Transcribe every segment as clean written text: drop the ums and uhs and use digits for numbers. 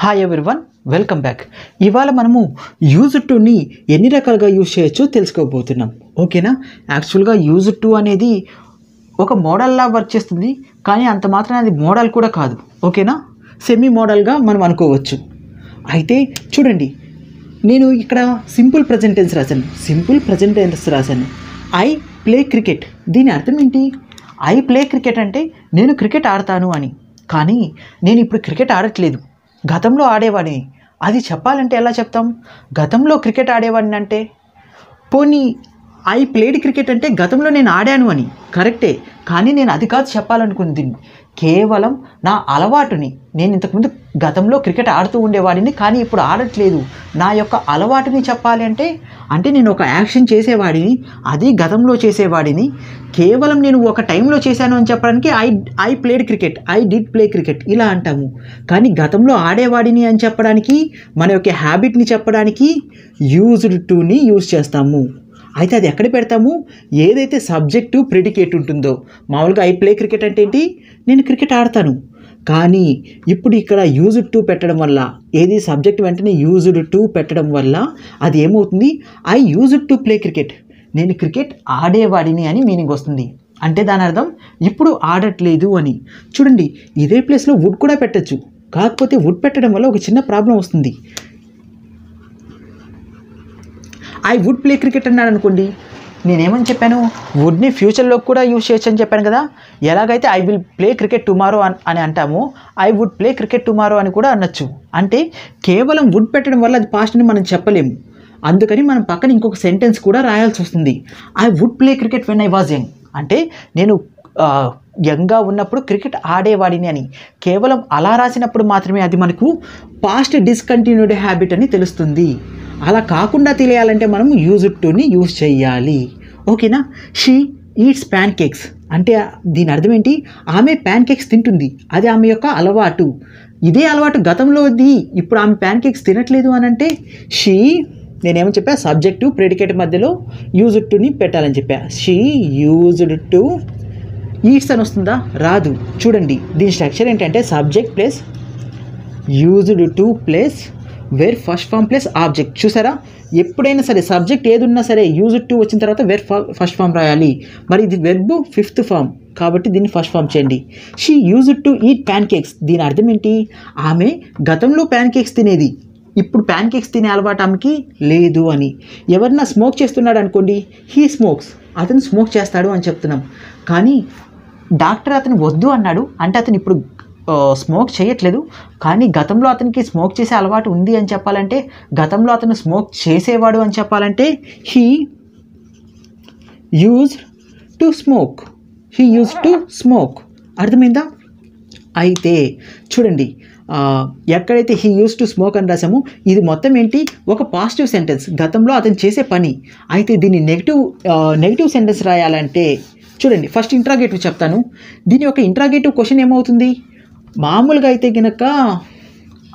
Hi everyone, welcome back. ఇవాళ మనము use టుని ఎన్ని రకాలుగా యూజ్ చేయొచ్చో తెలుసుకోబోతున్నాం. ఓకేనా? యాక్చువల్గా యూజ్ టు అనేది ఒక మోడల్లా వర్క్ చేస్తుంది, కానీ అంత మాత్రం అది మోడల్ కూడా కాదు. ఓకేనా? సెమీ మోడల్గా మనం అనుకోవచ్చు. అయితే చూడండి, నేను ఇక్కడ సింపుల్ ప్రజెంట్ టెన్స్ రాశాను. I play cricket. దీని అర్థం ఏంటి? ఐ ప్లే క్రికెట్ అంటే నేను క్రికెట్ ఆడతాను అని. కానీ నేను ఇప్పుడు క్రికెట్ ఆడట్లేదు, గతంలో ఆడేవాడిని. అది చెప్పాలంటే ఎలా చెప్తాం? గతంలో క్రికెట్ ఆడేవాడిని అంటే, పోనీ ఐ ప్లేడ్ క్రికెట్ అంటే గతంలో నేను ఆడాను అని కరెక్టే, కానీ నేను అది కాదు చెప్పాలనుకుంది. కేవలం నా అలవాటుని, నేను ఇంతకుముందు గతంలో క్రికెట్ ఆడుతూ ఉండేవాడిని కానీ ఇప్పుడు ఆడట్లేదు, నా యొక్క అలవాటుని చెప్పాలి అంటే నేను ఒక యాక్షన్ చేసేవాడిని, అది గతంలో చేసేవాడిని. కేవలం నేను ఒక టైంలో చేశాను అని చెప్పడానికి I played cricket, I did play cricket ఇలా అంటాము. కానీ గతంలో ఆడేవాడిని అని చెప్పడానికి, మన యొక్క హ్యాబిట్ని చెప్పడానికి యూజ్డ్ టుని యూజ్ చేస్తాము. అయితే అది ఎక్కడ పెడతాము? ఏదైతే సబ్జెక్టు ప్రెడికేట్ ఉంటుందో. మామూలుగా ఐ ప్లే క్రికెట్ అంటే ఏంటి? నేను క్రికెట్ ఆడతాను. కానీ ఇప్పుడు ఇక్కడ యూజ్డ్ టు పెట్టడం వల్ల, ఏది సబ్జెక్ట్ వెంటనే యూజ్డ్ టు పెట్టడం వల్ల అది ఏమవుతుంది? I used to play cricket, నేను క్రికెట్ ఆడేవాడిని అని మీనింగ్ వస్తుంది. అంటే దాని అర్థం ఇప్పుడు ఆడట్లేదు అని. చూడండి, ఇదే ప్లేస్లో వుడ్ కూడా పెట్టచ్చు. కాకపోతే వుడ్ పెట్టడం వల్ల ఒక చిన్న ప్రాబ్లం వస్తుంది. ఐ వుడ్ ప్లే క్రికెట్ అన్నాడు అనుకోండి, నేనేమని చెప్పాను? వుడ్ని ఫ్యూచర్లో కూడా యూజ్ చేయొచ్చు అని చెప్పాను కదా. ఎలాగైతే I will play cricket tomorrow అని అంటామో, I would play cricket tomorrow అని కూడా అనొచ్చు. అంటే కేవలం వుడ్ పెట్టడం వల్ల అది పాస్ట్ని మనం చెప్పలేము. అందుకని మనం పక్కన ఇంకొక సెంటెన్స్ కూడా రాయాల్సి వస్తుంది. I would play cricket when I was young అంటే నేను యంగ్గా ఉన్నప్పుడు క్రికెట్ ఆడేవాడిని అని. కేవలం అలా రాసినప్పుడు మాత్రమే అది మనకు పాస్ట్ డిస్కంటిన్యూడ్ హ్యాబిట్ అని తెలుస్తుంది. అలా కాకుండా తెలియాలంటే మనం యూజ్డ్ టుని యూజ్ చేయాలి. ఓకేనా? షీ ఈట్స్ ప్యాన్ కేక్స్ అంటే దీని అర్థం ఏంటి? ఆమె ప్యాన్ కేక్స్ తింటుంది, అది ఆమె యొక్క అలవాటు. ఇదే అలవాటు గతంలోది, ఇప్పుడు ఆమె ప్యాన్ కేక్స్ తినట్లేదు అని అంటే షీ, నేనేమని చెప్పా? సబ్జెక్టు ప్రెడికేట్ మధ్యలో యూజ్డ్ టుని పెట్టాలని చెప్పా. షీ యూజ్డ్ టు ఈట్స్ అని వస్తుందా? రాదు. చూడండి, దీని స్ట్రక్చర్ ఏంటంటే subject plus used to plus verb first form plus object. చూసారా? ఎప్పుడైనా సరే సబ్జెక్ట్ ఏది ఉన్నా సరే యూజ్డ్ టు వచ్చిన తర్వాత వేర్ ఫస్ట్ ఫామ్ రాయాలి. మరి ఇది వెర్బ్ ఫిఫ్త్ ఫామ్ కాబట్టి దీన్ని ఫస్ట్ ఫామ్ చేయండి. She used to eat pan cakes. దీని అర్థం ఏంటి? ఆమె గతంలో ప్యాన్ కేక్స్ తినేది, ఇప్పుడు ప్యాన్ కేక్స్ తినే అలవాటు ఆమెకి లేదు అని. ఎవరన్నా స్మోక్ చేస్తున్నాడు అనుకోండి, హీ స్మోక్స్, అతను స్మోక్ చేస్తాడు అని చెప్తున్నాం. కానీ డాక్టర్ అతను వద్దు అన్నాడు అంటే అతను ఇప్పుడు స్మోక్ చేయట్లేదు, కానీ గతంలో అతనికి స్మోక్ చేసే అలవాటు ఉంది అని చెప్పాలంటే, గతంలో అతను స్మోక్ చేసేవాడు అని చెప్పాలంటే he used to smoke, he used to smoke. అర్థమైందా? అయితే చూడండి, ఎక్కడైతే హీ యూజ్ టు స్మోక్ అని రాసామో ఇది మొత్తం ఏంటి? ఒక పాజిటివ్ సెంటెన్స్, గతంలో అతను చేసే పని. అయితే దీన్ని నెగిటివ్ సెంటెన్స్ రాయాలంటే చూడండి, ఫస్ట్ ఇంట్రాగేటివ్ చెప్తాను. దీని యొక్క ఇంట్రాగేటివ్ క్వశ్చన్ ఏమవుతుంది? మామూలుగా అయితే కనుక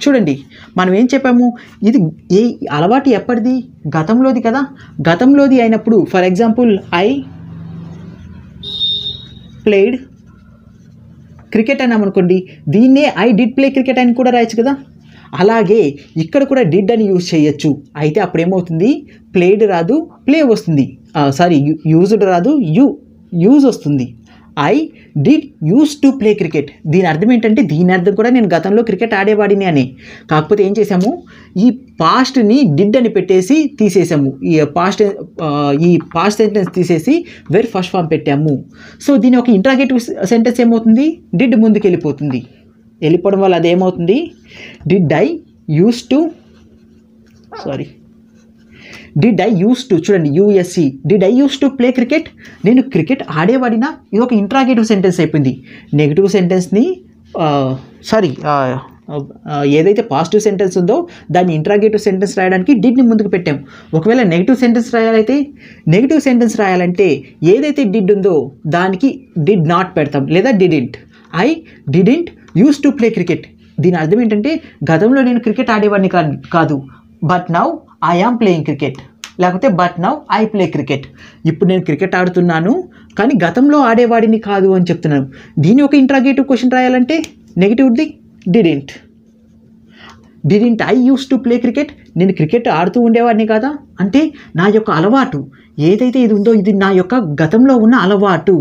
చూడండి, మనం ఏం చెప్పాము? ఇది ఏ అలవాటు ఎప్పటిది? గతంలోది కదా. గతంలోది అయినప్పుడు for example I played cricket అన్నామనుకోండి, దీన్నే ఐ డిడ్ ప్లే క్రికెట్ అని కూడా రాయొచ్చు కదా. అలాగే ఇక్కడ కూడా డిడ్ అని యూజ్ చేయొచ్చు. అయితే అప్పుడు ఏమవుతుంది? ప్లేడ్ రాదు, ప్లే వస్తుంది. యూజ్డ్ రాదు, యూజ్ వస్తుంది. I did use to play cricket. దీని అర్థం ఏంటంటే, దీని అర్థం కూడా నేను గతంలో క్రికెట్ ఆడేవాడిని అని. కాకపోతే ఏం చేసాము? ఈ పాస్ట్ని డిడ్ అని పెట్టేసి తీసేసాము. ఈ పాస్ట్ సెంటెన్స్ తీసేసి వేర్ ఫస్ట్ ఫామ్ పెట్టాము. సో దీని ఒక ఇంట్రాగేటివ్ సెంటెన్స్ ఏమవుతుంది? డిడ్ ముందుకు వెళ్ళిపోవడం వల్ల అదేమవుతుంది? డిడ్ ఐ యూజ్ టు చూడండి, USC, did I use to play cricket, నేను క్రికెట్ ఆడేవాడినా? ఇది ఒక ఇంట్రాగేటివ్ సెంటెన్స్ అయిపోయింది. నెగిటివ్ సెంటెన్స్ని ఏదైతే పాజిటివ్ సెంటెన్స్ ఉందో దాన్ని ఇంట్రాగేటివ్ సెంటెన్స్ రాయడానికి డిడ్ని ముందుకు పెట్టాం. ఒకవేళ నెగిటివ్ సెంటెన్స్ రాయాలంటే ఏదైతే డిడ్ ఉందో దానికి డిడ్ నాట్ పెడతాం, లేదా didn't. I didn't use to play cricket. దీని అర్థం ఏంటంటే, గతంలో నేను క్రికెట్ ఆడేవాడిని కాదు, but now I am playing cricket, లేకపోతే but now I play cricket. ఇప్పుడు నేను క్రికెట్ ఆడుతున్నాను కానీ గతంలో ఆడేవాడిని కాదు అని చెప్తున్నాను. దీని ఒక ఇంట్రాగేటివ్ క్వశ్చన్ రాయాలంటే నెగిటివ్ది didn't. Didn't I use to play cricket, నేను క్రికెట్ ఆడుతూ ఉండేవాడిని కదా. అంటే నా యొక్క అలవాటు ఏదైతే ఇది ఉందో ఇది నా యొక్క గతంలో ఉన్న అలవాటు.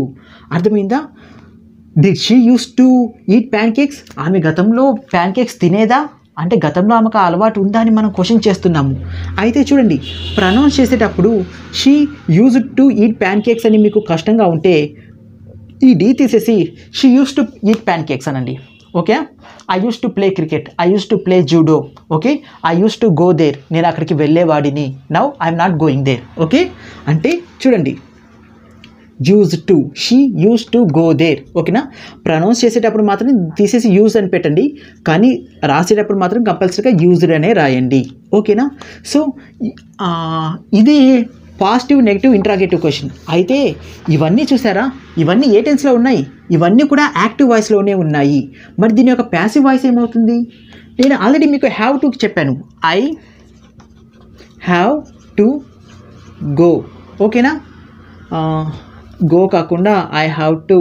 అర్థమైందా? Did she use to eat pan cakes, ఆమె గతంలో ప్యాన్ కేక్స్ తినేదా అంటే గతంలో ఆమెకు అలవాటు ఉందా అని మనం క్వశ్చన్ చేస్తున్నాము. అయితే చూడండి, ప్రొనౌన్స్ చేసేటప్పుడు she used to eat pancakes అని మీకు కష్టంగా ఉంటే ఈ డీ తీసేసి she use to eat pancakes అనండి. Okay, I use to play cricket, I use to play judo. Okay, I use to go there, నేను అక్కడికి వెళ్ళేవాడిని. Now I'm not going there. Okay, అంటే చూడండి use to, she use to go there. ఓకేనా, pronounce చేసేటప్పుడు మాత్రం తీసేసి use అని పెట్టండి, కానీ రాసేటప్పుడు మాత్రం కంపల్సరీగా యూజ్డ్ అనే రాయండి. ఓకేనా, సో ఇది పాజిటివ్ నెగిటివ్ ఇంట్రాగేటివ్ క్వశ్చన్. అయితే ఇవన్నీ చూసారా, ఇవన్నీ ఏ టెన్స్లో ఉన్నాయి, ఇవన్నీ కూడా యాక్టివ్ వాయిస్లోనే ఉన్నాయి. మరి దీని యొక్క ప్యాసివ్ వాయిస్ ఏమవుతుంది? నేను ఆల్రెడీ మీకు హ్యావ్ టు చెప్పాను, ఐ హ్యావ్ టు గో. ఓకేనా, గో కాకుండా I have to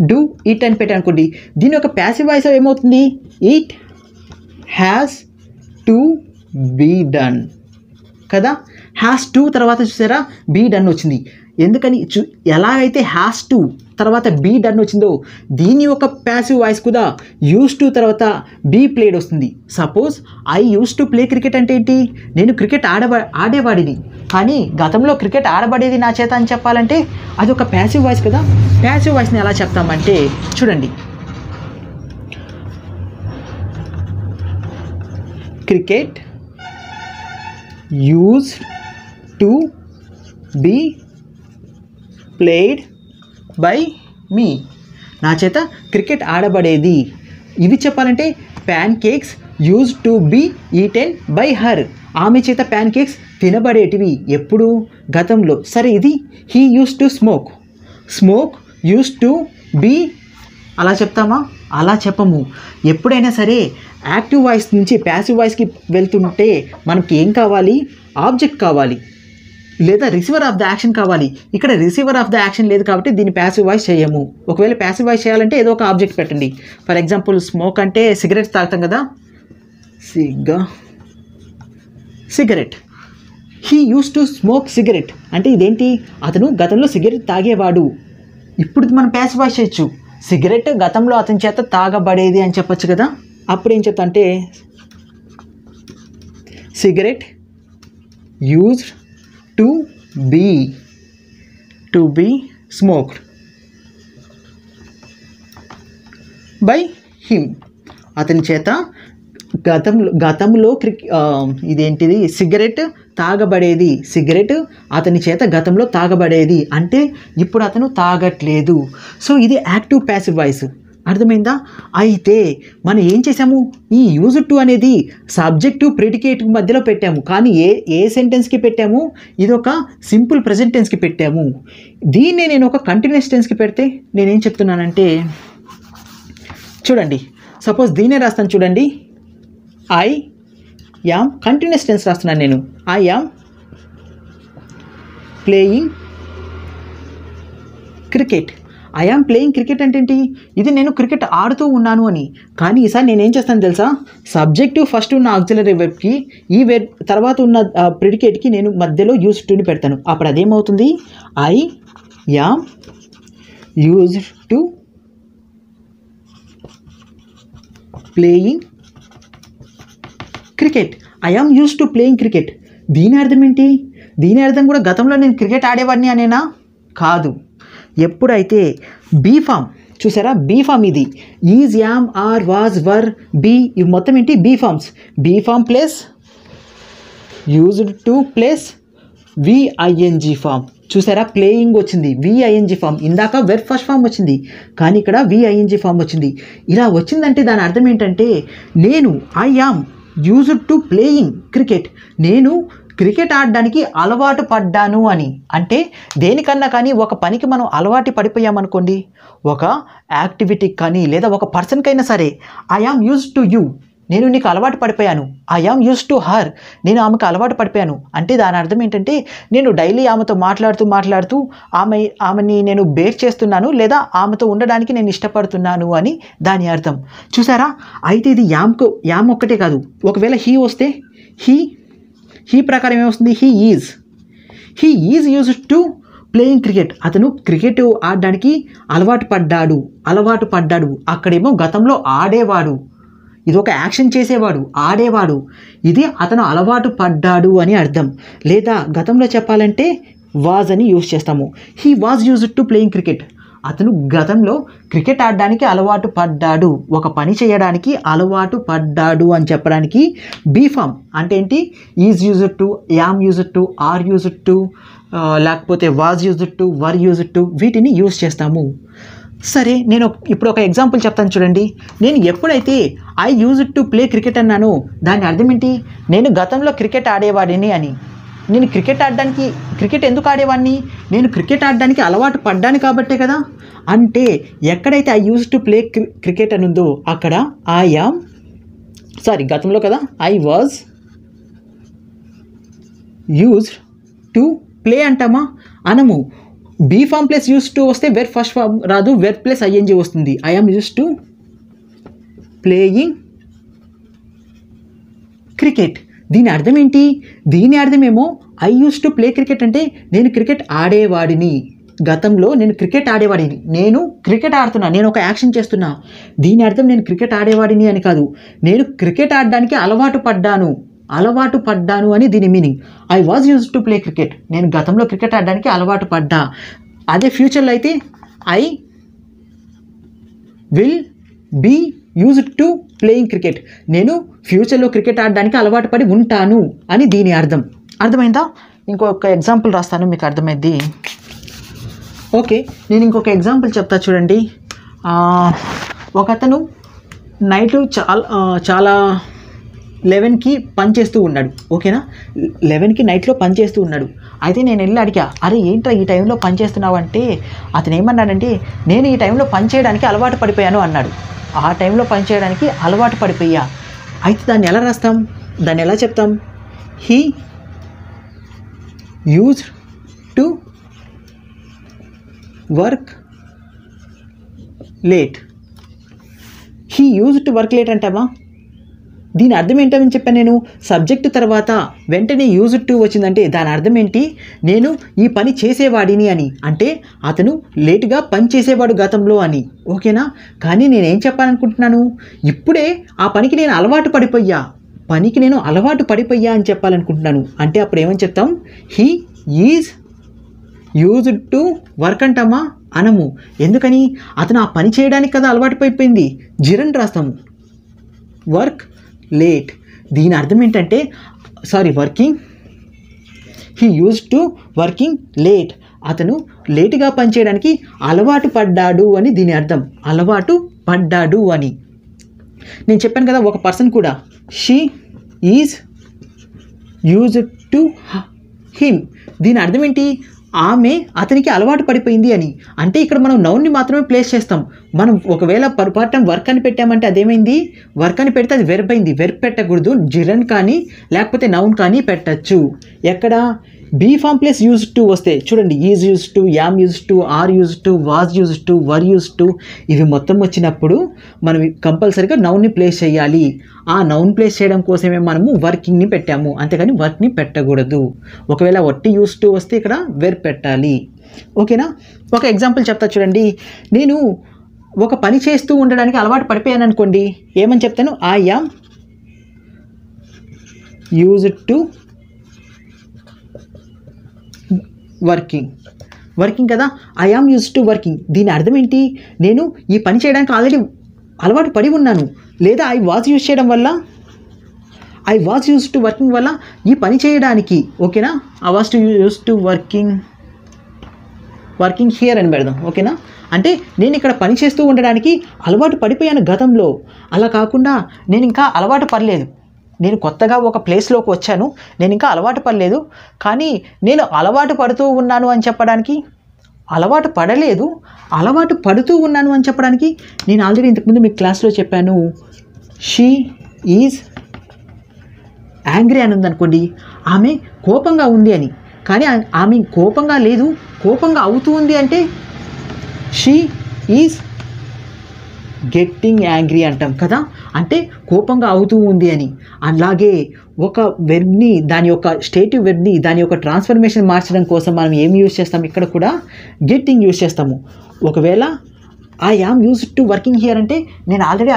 do it అని పెట్టాను అనుకోండి, దీని యొక్క ప్యాసివ్ వాయిస్ ఏమవుతుంది? It has to be done కదా. హ్యాస్ టు తర్వాత చూసారా బీ డన్ వచ్చింది. ఎందుకని ఎలాగైతే హ్యాస్ టు తర్వాత బీ డన్ వచ్చిందో దీని యొక్క ప్యాసివ్ వాయిస్ కూడా యూస్ టు తర్వాత బీ ప్లేడ్ వస్తుంది. Suppose I use to play cricket అంటే ఏంటి, నేను క్రికెట్ ఆడేవాడిని, కానీ గతంలో క్రికెట్ ఆడబడేది నా చేత అని చెప్పాలంటే అది ఒక ప్యాసివ్ వాయిస్ కదా. ప్యాసివ్ వాయిస్ని ఎలా చెప్తామంటే చూడండి, cricket use to be played by me, నా చేత క్రికెట్ ఆడబడేది. ఇవి చెప్పాలంటే pancakes use to be eaten by her, ఆమె చేత ప్యాన్ కేక్స్ తినబడేటివి ఎప్పుడు? గతంలో. సరే, ఇది he use to smoke, smoke use to be అలా చెప్తామా? అలా చెప్పము. ఎప్పుడైనా సరే యాక్టివ్ వాయిస్ నుంచి ప్యాసివ్ వాయిస్కి వెళ్తుంటే మనకి ఏం కావాలి? ఆబ్జెక్ట్ కావాలి లేదా రిసీవర్ ఆఫ్ ద యాక్షన్ కావాలి. ఇక్కడ రిసీవర్ ఆఫ్ ద యాక్షన్ లేదు కాబట్టి దీన్ని ప్యాసివ్ వాయిస్ చేయము. ఒకవేళ ప్యాసివ్ వాయిస్ చేయాలంటే ఏదో ఒక ఆబ్జెక్ట్ పెట్టండి. ఫర్ ఎగ్జాంపుల్ స్మోక్ అంటే సిగరెట్ తాగుతాం కదా, cigarette. He use to smoke cigarette అంటే ఇదేంటి? అతను గతంలో సిగరెట్ తాగేవాడు. ఇప్పుడు మనం ప్యాసివ్ వాయిస్ చేయొచ్చు, సిగరెట్ గతంలో అతని చేత తాగబడేది అని చెప్పొచ్చు కదా. అప్పుడు ఏం చెప్తా అంటే cigarette used to be smoked by him, అతని చేత గతంలో ఇదేంటిది సిగరెట్ తాగబడేది, సిగరెట్ అతని చేత గతంలో తాగబడేది అంటే ఇప్పుడు అతను తాగట్లేదు. సో ఇది యాక్టివ్ ప్యాసివ్ వాయిస్. అర్థమైందా? అయితే మనం ఏం చేసాము, ఈ యూజ్ టు అనేది సబ్జెక్టు ప్రెడికేట్ మధ్యలో పెట్టాము, కానీ ఏ సెంటెన్స్కి పెట్టాము? ఇది ఒక సింపుల్ ప్రెజెంట్ టెన్స్కి పెట్టాము. దీన్నే నేను ఒక కంటిన్యూస్ టెన్స్కి పెడితే నేనేం చెప్తున్నానంటే చూడండి, సపోజ్ దీన్నే రాస్తాను చూడండి, ఐ యామ్ కంటిన్యూస్ టెన్స్ రాస్తున్నాను నేను, I am playing cricket. I am playing cricket అంటే ఏంటి? ఇది నేను క్రికెట్ ఆడుతూ ఉన్నాను అని. కానీ ఈసారి నేనేం చేస్తాను తెలుసా, సబ్జెక్టు ఫస్ట్ ఉన్న ఆక్సిలరీ వెబ్కి ఈ వెబ్ తర్వాత ఉన్న ప్రిడికేట్కి నేను మధ్యలో యూజ్ టుని పెడతాను. అప్పుడు అదేమవుతుంది, I am use to playing cricket. I am use to playing cricket. దీని అర్థం ఏంటి? దీని అర్థం కూడా గతంలో నేను క్రికెట్ ఆడేవాడిని అనేనా? కాదు. ఎప్పుడైతే బీ ఫామ్ చూసారా, బీ ఫామ్ ఇది is, am, are, was, were, be ఇవి మొత్తం ఏంటి? Be forms. Be form plus used to plus V I N G form. చూసారా, ప్లేయింగ్ వచ్చింది, విఐఎన్జీ ఫామ్. ఇందాక వెర్బ్ ఫస్ట్ ఫామ్ వచ్చింది, కానీ ఇక్కడ విఐఎన్జీ ఫామ్ వచ్చింది. ఇలా వచ్చిందంటే దాని అర్థం ఏంటంటే నేను I am used to playing cricket, నేను క్రికెట్ ఆడడానికి అలవాటు పడ్డాను అని. అంటే దేనికన్నా కానీ ఒక పనికి మనం అలవాటు పడిపోయామనుకోండి, ఒక యాక్టివిటీకి కానీ లేదా ఒక పర్సన్కైనా సరే, I am used to you, నేను నీకు అలవాటు పడిపోయాను. I am use to her, నేను ఆమెకు అలవాటు పడిపోయాను. అంటే దాని అర్థం ఏంటంటే నేను డైలీ ఆమెతో మాట్లాడుతూ ఆమెని నేను బేర్ చేస్తున్నాను, లేదా ఆమెతో ఉండడానికి నేను ఇష్టపడుతున్నాను అని దాని అర్థం. చూసారా? అయితే ఇది యామ్ ఒక్కటే కాదు. ఒకవేళ హీ వస్తే హీ ప్రకారం ఏమొస్తుంది? He is used to playing cricket. అతను క్రికెట్ ఆడడానికి అలవాటు పడ్డాడు. అక్కడేమో గతంలో ఆడేవాడు, ఇది ఒక యాక్షన్ చేసేవాడు, ఆడేవాడు. ఇది అతను అలవాటు పడ్డాడు అని అర్థం. లేదా గతంలో చెప్పాలంటే వాజ్ అని యూజ్ చేస్తాము. He was used to playing cricket. అతను గతంలో క్రికెట్ ఆడడానికి అలవాటు పడ్డాడు, ఒక పని చేయడానికి అలవాటు పడ్డాడు అని చెప్పడానికి బీ ఫామ్ అంటే ఏంటి? Is used to, am used to, are used to, లేకపోతే was used to, were used to, వీటిని యూజ్ చేస్తాము. సరే, నేను ఇప్పుడు ఒక ఎగ్జాంపుల్ చెప్తాను చూడండి. నేను ఎప్పుడైతే I used to play cricket అన్నానో దాని అర్థం ఏంటి? నేను గతంలో క్రికెట్ ఆడేవాడిని అని. నేను క్రికెట్ ఎందుకు ఆడేవాడిని? నేను క్రికెట్ ఆడడానికి అలవాటు పడ్డాను కాబట్టే కదా. అంటే ఎక్కడైతే I use to play cricket అని ఉందో అక్కడ గతంలో కదా, I was used to play అంటామా? అనము. Be form plus use to వస్తే వెర్ ఫస్ట్ ఫామ్ రాదు, వెర్ ప్లస్ ఐఎన్జీ వస్తుంది. I am use to playing cricket. దీని అర్థం ఏంటి? దీని అర్థమేమో I use to play cricket అంటే నేను క్రికెట్ ఆడేవాడిని, గతంలో నేను క్రికెట్ ఆడేవాడిని, నేను క్రికెట్ ఆడుతున్నా, నేను ఒక యాక్షన్ చేస్తున్నా. దీని అర్థం నేను క్రికెట్ ఆడేవాడిని అని కాదు, నేను క్రికెట్ ఆడడానికి అలవాటు పడ్డాను అని దీని meaning. I was use to play cricket, నేను గతంలో క్రికెట్ ఆడడానికి అలవాటు పడ్డా. అదే ఫ్యూచర్లో అయితే I will be used to playing cricket, నేను ఫ్యూచర్లో క్రికెట్ ఆడడానికి అలవాటు పడి ఉంటాను అని దీని అర్థం. అర్థమైందా? ఇంకొక ఎగ్జాంపుల్ రాస్తాను, మీకు అర్థమైంది. ఓకే, నేను ఇంకొక ఎగ్జాంపుల్ చెప్తా చూడండి. ఒకతను నైట్ చాలా 11కి పనిచేస్తూ ఉన్నాడు. ఓకేనా? 11కి నైట్లో పనిచేస్తూ ఉన్నాడు. అయితే నేను వెళ్ళి అడిగా, అరే ఏంట్రా ఈ టైంలో పనిచేస్తున్నావు అంటే అతను ఏమన్నాడంటే, నేను ఈ టైంలో పని చేయడానికి అలవాటు పడిపోయాను అన్నాడు. ఆ టైంలో పనిచేయడానికి అలవాటు పడిపోయా. అయితే దాన్ని ఎలా రాస్తాం? దాన్ని ఎలా చెప్తాం? He used to work late. He used to work late అంటామా? దీని అర్థం ఏంటని చెప్పాను నేను. సబ్జెక్టు తర్వాత వెంటనే యూజ్డ్ టు వచ్చిందంటే దాని అర్థం ఏంటి? నేను ఈ పని చేసేవాడిని అని. అంటే అతను లేటుగా పని చేసేవాడు గతంలో అని. ఓకేనా? కానీ నేనేం చెప్పాలనుకుంటున్నాను, ఇప్పుడే ఆ పనికి నేను అలవాటు పడిపోయా అని చెప్పాలనుకుంటున్నాను. అంటే అప్పుడు ఏమని చెప్తాం? He is used to work అంటామా? అనము. ఎందుకని? అతను ఆ పని చేయడానికి కదా అలవాటు పడిపోయింది. జిరని రాస్తాము. Work late. దీని అర్థం ఏంటంటే working. He used to working late. అతను లేటుగా పనిచేయడానికి అలవాటు పడ్డాడు అని దీని అర్థం. అలవాటు పడ్డాడు అని. నేను చెప్పాను కదా ఒక పర్సన్ కూడా, she is used to him. దీని అర్థం ఏంటి? ఆమె అతనికి అలవాటు పడిపోయింది అని. అంటే ఇక్కడ మనం నౌన్ని మాత్రమే ప్లేస్ చేస్తాం. మనం ఒకవేళ పొరపాటున వర్క్ అని పెట్టామంటే అదేమైంది? వర్క్ అని పెడితే అది వెర్బ్ అయింది. వెర్బ్ పెట్టకూడదు. జిరన్ కానీ లేకపోతే నౌన్ కానీ పెట్టచ్చు. ఎక్కడ? Be form plus used to వస్తే చూడండి, is used to, am used to, are used to, was used to, were used to, ఇవి మొత్తం వచ్చినప్పుడు మనం కంపల్సరీగా నౌన్ని ప్లేస్ చేయాలి. ఆ నౌన్ ప్లేస్ చేయడం కోసమే మనము వర్కింగ్ని పెట్టాము, అంతేగాని వర్క్ని పెట్టకూడదు. ఒకవేళ వట్టి యూజ్డ్ టు వస్తే ఇక్కడ వెర్బ్ పెట్టాలి. ఓకేనా? ఒక ఎగ్జాంపుల్ చెప్తా చూడండి. నేను ఒక పని చేస్తూ ఉండడానికి అలవాటు పడిపోయాను అనుకోండి, ఏమని చెప్తాను? I am used to working కదా. I am used to working. దీని అర్థం ఏంటి? నేను ఈ పని చేయడానికి ఆల్రెడీ అలవాటు పడి ఉన్నాను. లేదా I was use to working వల్ల ఈ పని చేయడానికి. ఓకేనా? I was to use to working here అని పెడదాం. ఓకేనా? అంటే నేను ఇక్కడ పని చేస్తూ ఉండడానికి అలవాటు పడిపోయాను గతంలో. అలా కాకుండా నేను ఇంకా అలవాటు పడలేదు, నేను కొత్తగా ఒక ప్లేస్లోకి వచ్చాను, నేను ఇంకా అలవాటు పడలేదు, కానీ నేను అలవాటు పడుతూ ఉన్నాను అని చెప్పడానికి, అలవాటు పడలేదు అలవాటు పడుతూ ఉన్నాను అని చెప్పడానికి నేను ఆల్రెడీ ఇంతకుముందు మీ క్లాస్లో చెప్పాను. షీ ఈజ్ యాంగ్రీ అని ఉందనుకోండి, ఆమె కోపంగా ఉంది అని. కానీ ఆమె కోపంగా లేదు, కోపంగా అవుతూ ఉంది అంటే షీ ఈజ్ గెట్టింగ్ యాంగ్రీ అంటాం కదా, అంటే కోపంగా అవుతూ ఉంది అని. అలాగే ఒక వెర్బ్ని, దాని యొక్క స్టేటివ్ వెర్బ్ని దాని యొక్క ట్రాన్స్ఫర్మేషన్ మార్చడం కోసం మనం ఏం యూజ్ చేస్తాం, ఇక్కడ కూడా గెట్టింగ్ యూజ్ చేస్తాము. ఒకవేళ I am used to working here అంటే నేను ఆల్రెడీ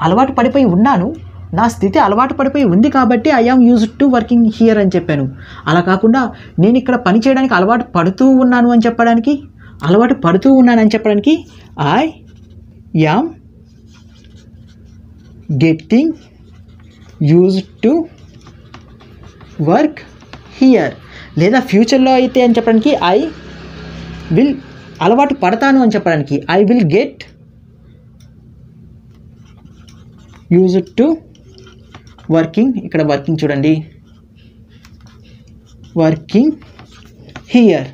అలవాటు పడిపోయి ఉన్నాను, నా స్థితి అలవాటు పడిపోయి ఉంది కాబట్టి I am used to working here అని చెప్పాను. అలా కాకుండా నేను ఇక్కడ పని చేయడానికి అలవాటు పడుతూ ఉన్నాను అని చెప్పడానికి, అలవాటు పడుతూ ఉన్నానని చెప్పడానికి I am getting used to work here. లేదా ఫ్యూచర్లో అయితే అని చెప్పడానికి ఐ విల్ అలవాటు పడతాను అని చెప్పడానికి I will get used to working. ఇక్కడ వర్కింగ్ చూడండి, working here.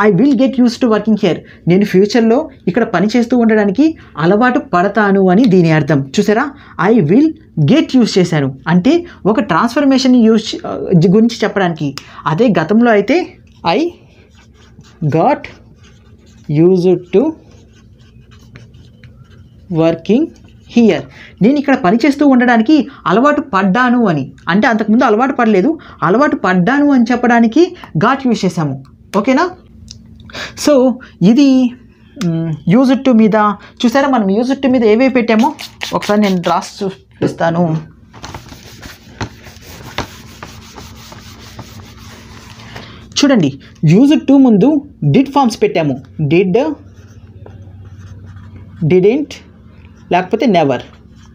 I will get use to working here, నేను ఫ్యూచర్లో ఇక్కడ పని చేస్తూ ఉండడానికి అలవాటు పడతాను అని దీని అర్థం. చూసారా, ఐ విల్ గెట్ యూజ్ చేశాను అంటే ఒక ట్రాన్స్ఫర్మేషన్ గురించి చెప్పడానికి. అదే గతంలో అయితే I got used to working here, నేను ఇక్కడ పని చేస్తూ ఉండడానికి అలవాటు పడ్డాను అని. అంటే అంతకుముందు అలవాటు పడలేదు, అలవాటు పడ్డాను అని చెప్పడానికి గాట్ యూజ్ చేసాము. ఓకేనా? సో ఇది యూజ్డ్ టు మీద చూసారా, మనం యూజ్డ్ టు మీద ఏవేవి పెట్టామో ఒకసారి నేను రాసి చూపిస్తాను. చూడండి, యూజ్డ్ టు ముందు డిడ్ ఫార్మ్స్ పెట్టాము, డిడ్, డిడెంట్, లేకపోతే నెవర్.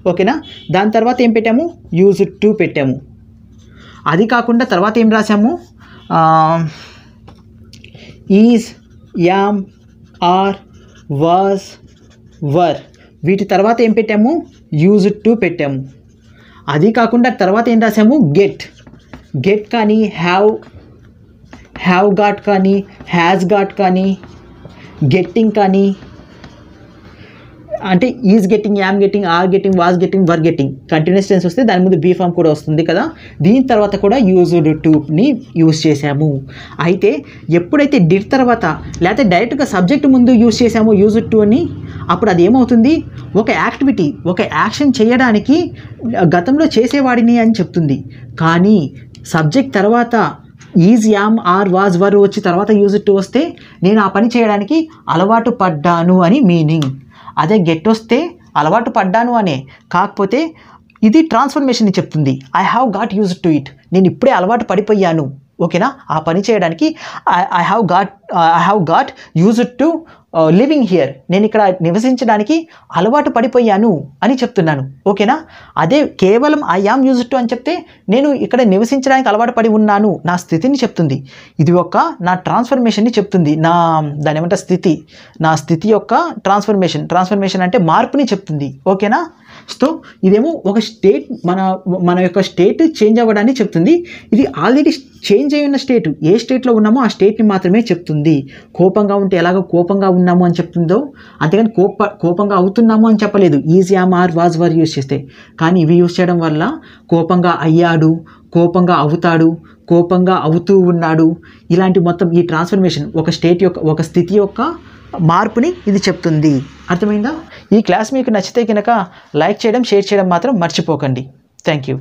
ఓకేనా? దాని తర్వాత ఏం పెట్టాము, యూజ్డ్ టు పెట్టాము. అది కాకుండా తర్వాత ఏం రాసాము, ఈజ్, యామ్, ఆర్, వాజ్, వర్. వీటి తర్వాత ఏం పెట్టాము, యూజ్డ్ టు పెట్టాము. అది కాకుండా తర్వాత ఏం రాసాము, గెట్. గెట్ కానీ, హ్యావ్ గాట్ కానీ, హ్యాస్ గాట్ కానీ, గెట్టింగ్ కానీ, అంటే is getting, am getting, are getting, was getting, were getting. Continuous tense వస్తే దాని ముందు బీ ఫామ్ కూడా వస్తుంది కదా. దీని తర్వాత కూడా యూజ్డ్ టుని యూజ్ చేసాము. అయితే ఎప్పుడైతే డిడ్ తర్వాత లేకపోతే డైరెక్ట్గా సబ్జెక్ట్ ముందు యూజ్ చేసామో యూజ్డ్ టు అని, అప్పుడు అది ఏమవుతుంది, ఒక యాక్టివిటీ, ఒక యాక్షన్ చేయడానికి గతంలో చేసేవాడిని అని చెప్తుంది. కానీ సబ్జెక్ట్ తర్వాత ఈజ్, యామ్, ఆర్, వాజ్, వర్ వచ్చి తర్వాత యూజ్డ్ టు వస్తే నేను ఆ పని చేయడానికి అలవాటు పడ్డాను అని మీనింగ్. అదే గెట్ వస్తే అలవాటు పడ్డాను అనే, కాకపోతే ఇది ట్రాన్స్ఫర్మేషన్ని చెప్తుంది. I have got used to it, నేను ఇప్పుడే అలవాటు పడిపోయాను. ఓకేనా? ఆ పని చేయడానికి I have got used to living here, నేను ఇక్కడ నివసించడానికి అలవాటు పడిపోయాను అని చెప్తున్నాను. ఓకేనా? అదే కేవలం ఐ యామ్ యూజ్డ్ టు అని చెప్తే నేను ఇక్కడ నివసించడానికి అలవాటు పడి ఉన్నాను, నా స్థితిని చెప్తుంది. ఇది ఒక నా ట్రాన్స్ఫర్మేషన్ని చెప్తుంది, దాని ఏమంటే స్థితి, నా స్థితి యొక్క ట్రాన్స్ఫర్మేషన్ అంటే మార్పుని చెప్తుంది. ఓకేనా? సో ఇదేమో ఒక స్టేట్, మన యొక్క స్టేట్ చేంజ్ అవ్వడాన్ని చెప్తుంది. ఇది ఆల్రెడీ చేంజ్ అయి ఉన్న స్టేట్, ఏ స్టేట్లో ఉన్నామో ఆ స్టేట్ని మాత్రమే చెప్తుంది. కోపంగా ఉంటే ఎలాగో కోపంగా ఉన్నాము అని చెప్తుందో, అంతేగాని కోపంగా అవుతున్నాము అని చెప్పలేదు is, am, are, was, were use చేస్తే. కానీ ఇవి యూజ్ చేయడం వల్ల కోపంగా అయ్యాడు, కోపంగా అవుతాడు, కోపంగా అవుతూ ఉన్నాడు, ఇలాంటి మొత్తం ఈ ట్రాన్స్ఫర్మేషన్ ఒక స్టేట్ యొక్క, ఒక స్థితి యొక్క మార్పుని ఇది చెప్తుంది. అర్థమైందా? ఈ క్లాస్ మీకు నచ్చితే కనుక లైక్ చేయడం, షేర్ చేయడం మాత్రం మర్చిపోకండి. Thank you.